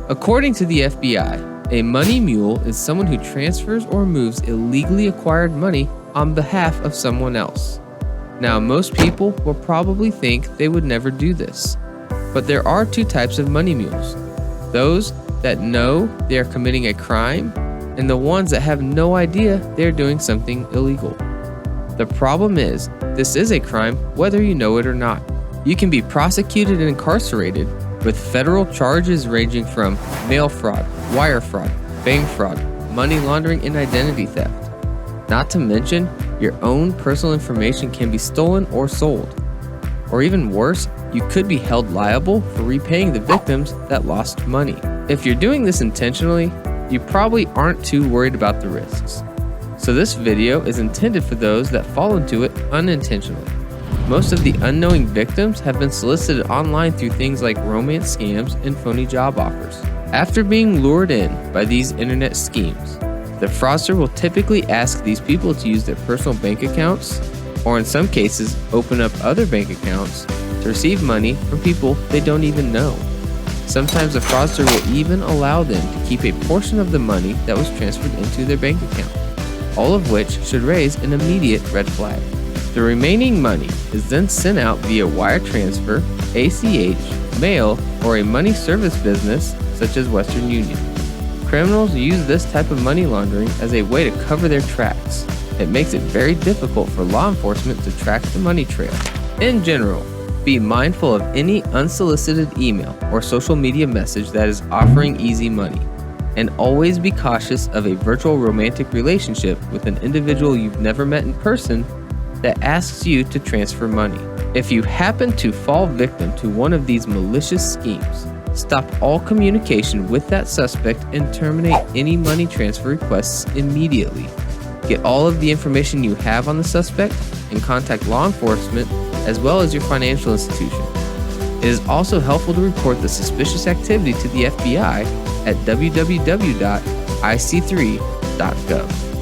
According to the FBI, a money mule is someone who transfers or moves illegally acquired money on behalf of someone else. Now, most people will probably think they would never do this, but there are two types of money mules: those that know they are committing a crime, and the ones that have no idea they are doing something illegal. The problem is, this is a crime whether you know it or not. You can be prosecuted and incarcerated with federal charges ranging from mail fraud, wire fraud, bank fraud, money laundering, and identity theft. Not to mention, your own personal information can be stolen or sold. Or even worse, you could be held liable for repaying the victims that lost money. If you're doing this intentionally, you probably aren't too worried about the risks. So this video is intended for those that fall into it unintentionally. Most of the unknowing victims have been solicited online through things like romance scams and phony job offers. After being lured in by these internet schemes, the fraudster will typically ask these people to use their personal bank accounts, or in some cases, open up other bank accounts to receive money from people they don't even know. Sometimes the fraudster will even allow them to keep a portion of the money that was transferred into their bank account, all of which should raise an immediate red flag. The remaining money is then sent out via wire transfer, ACH, mail, or a money service business such as Western Union. Criminals use this type of money laundering as a way to cover their tracks. It makes it very difficult for law enforcement to track the money trail. In general, be mindful of any unsolicited email or social media message that is offering easy money, and always be cautious of a virtual romantic relationship with an individual you've never met in person that asks you to transfer money. If you happen to fall victim to one of these malicious schemes, stop all communication with that suspect and terminate any money transfer requests immediately. Get all of the information you have on the suspect and contact law enforcement as well as your financial institution. It is also helpful to report the suspicious activity to the FBI at www.ic3.gov.